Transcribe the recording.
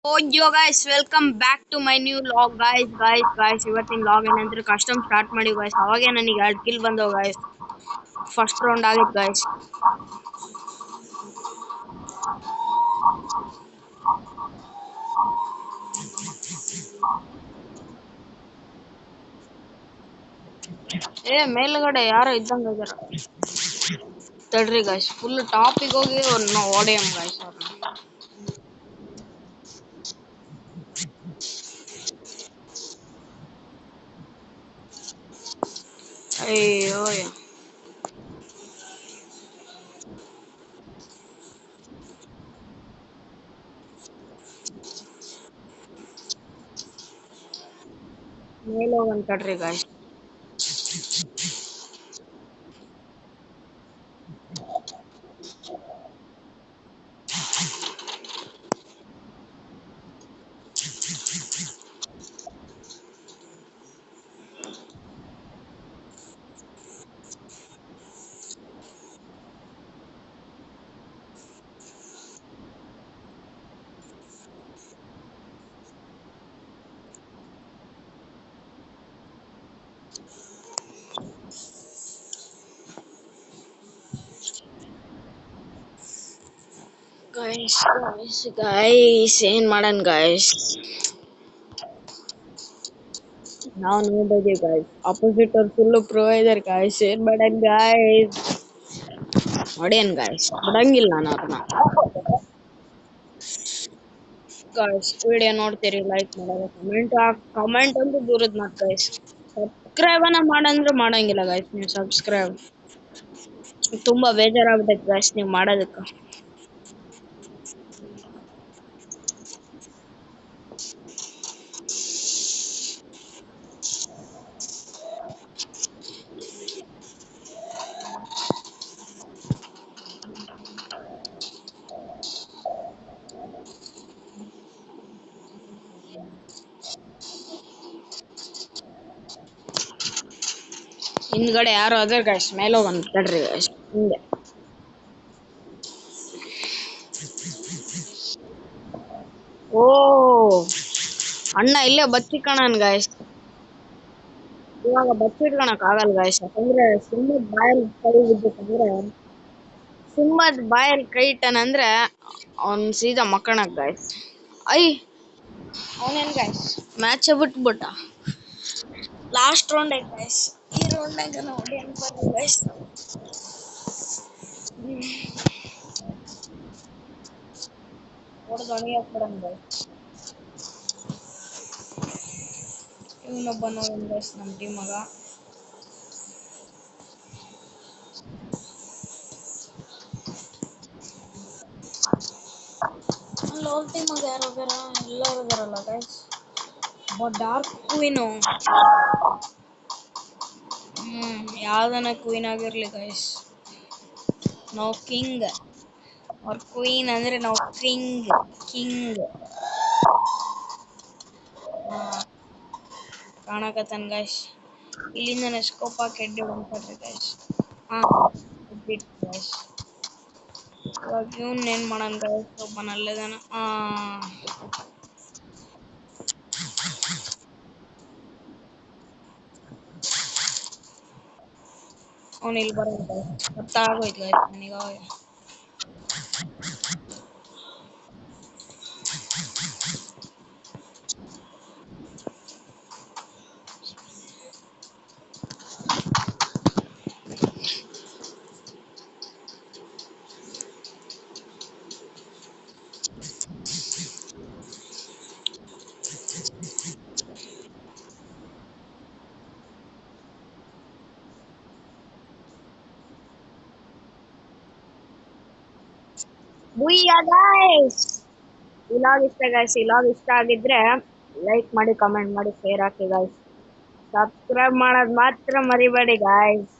Oh yo guys, welcome back to my new log guys. ಇವತ್ತಿನ log ಏನಂದ್ರೆ custom start ಮಾಡಿವಿ guys. ಅವಾಗೆ ನನಗೆ 2 ಕಿಲ್ ಬಂದವು guys. ಫಸ್ಟ್ ರೌಂಡ್ ಆಗಿತ್ತು guys. ಮೇಲ್ಗಡೆ ಯಾರೋ ಇದ್ದಂಗ ಇದಾರ. ತಡ್ರಿ guys, ಫುಲ್ ಟಾಪಿಗೆ ಹೋಗಿ ಹೊಡೆಯಂ guys ಅವ್ರನ್ನ. ಅಯ್ಯೋ ಮೇಲೆ ಹೋಗನ್ ತಡ್ರಿ guys. ಗೈಸ್ ಏನ್ ಮಾಡನ್ ಗೈಸ್, ನಾವು ನೋಡಿದೀವಿ ಗೈಸ್. ಅಪೋಸಿಟ್ ಅವ್ರು ಫುಲ್ ಪ್ರೋ ಇದಾರೆ ಗೈಸ್. ಏನ್ ಮಾಡನ್ ಗೈಸ್, ಹೊಡೆಯನ್ ಗೈಸ್, ಬಿಡಂಗಿಲ್ಲ ನಾನು ಅವ್ರನ್ನ. ಗೈಸ್ ವಿಡಿಯೋ ನೋಡ್ತೀರಿ, ಲೈಕ್ ಮಾಡೋದು, ಕಮೆಂಟ್ ಅಂತೂ ದೂರದ ಮಾತು ಗೈಸ್. ಸಬ್ಸ್ಕ್ರೈಬ್ ಅನ್ನ ಮಾಡಂದ್ರೆ ಮಾಡಂಗಿಲ್ಲ ಗೈಸ್. ನೀವು ಸಬ್ಸ್ಕ್ರೈಬ್ ತುಂಬಾ ಬೇಜಾರಾಗ್ಬಿಟ್ಟೈತೆ ಗೈಸ್ ನೀವು ಮಾಡೋದಕ್ಕೆ. ಹಿಂದ್ಗಡೆ ಯಾರು ಅದ್ರ ಗೈಸ್, ಮೇಲೆ ಹೋಗನ್ ತಡ್ರಿ ಗೈಸ್. ಹಿಂದೆ ಓ ಅಣ್ಣ ಇಲ್ಲೇ ಬಚ್ಚಿಕಣನ್ ಗೈಸ್. ಇವಾಗ ಬಚ್ಚಿಟ್ಕೊಳಕ್ ಆಗಲ್ಲ ಗೈಸ್, ಯಾಕಂದ್ರೆ ಸಿಂಹದ ಬಾಯಲ್ಲಿ ಕೈ ಇಟ್ಟನಂದ್ರೆ ಅವ್ನ್ ಸೀದಾ ಮಕ್ಕಣಕ್ ಗೈಸ್. ಐ ಅವನೇನ್ ಗೈಸ್ ಮ್ಯಾಚ್ ಬಿಟ್ಬಿಟ್ಟ. ಲಾಸ್ಟ್ ರೌಂಡ್ ಐತ್ ಗೈಸ್. ಈ ರೌಂಡ್ನಾಗ ನೋಡಿ ಅನ್ಬಾರ್ದು ಗೈಸ್. ಹೊಡೆದು ಅಣಿಯಕ್ ಬಿಡಂಗ್ ಗೈಸ್. ಇವನೊಬ್ಬ ನೋಡನ್ ಗೈಸ್ ನಮ್ಮ ಟೀಮಾಗ. ಲೋಲ್ ಟೀಮಾಗ ಯಾರು ಹೋಗ್ಯಾರ, ಎಲ್ಲರೂ ಹೋಗ್ಯಾರಲ್ಲ ಗೈಸ್. ಡಾರ್ಕ್ ಕ್ವೀನು, ಯಾವ್ದನ ಕ್ವೀನ್ ಆಗಿರ್ಲಿ ಗೈಸ್, ನಾವು ಕಿಂಗ್. ಅವ್ರ ಕ್ವೀನ್ ಅಂದ್ರೆ ನಾವು ಕಿಂಗ್. ಕಾಣಕತ್ತನ್ ಗೈಸ್. ಇಲ್ಲಿಂದ ಸ್ಕೋಪ್ ಹಾಕಿ ಎಡ್ಡಿ ಹೊಂಟ್ರಿ ಗೈಸ್. ಗೈಸ್ ಇವಾಗ ಇವನ್ ಏನ್ ಮಾಡನ್ ಗೈಸ್, ಒಬ್ಬನಲ್ಲದಾನ. ಅವ್ನು ಇಲ್ಲಿ ಬರೋದು ಗೈಸ್, ಗೊತ್ತಾಗೋಯ್ತು ಗೈಸ್ ನನಗ. ಇಲಾಗ್ ಇಷ್ಟ ಗೈಸ್, ಇಲಾಗ್ ಇಷ್ಟ ಆಗಿದ್ರೆ ಲೈಕ್ ಮಾಡಿ, ಕಮೆಂಟ್ ಮಾಡಿ, ಶೇರ್ ಹಾಕಿ ಗೈಸ್. ಸಬ್ಸ್ಕ್ರೈಬ್ ಮಾಡೋದ್ ಮಾತ್ರ ಮರಿಬೇಡಿ ಗೈಸ್.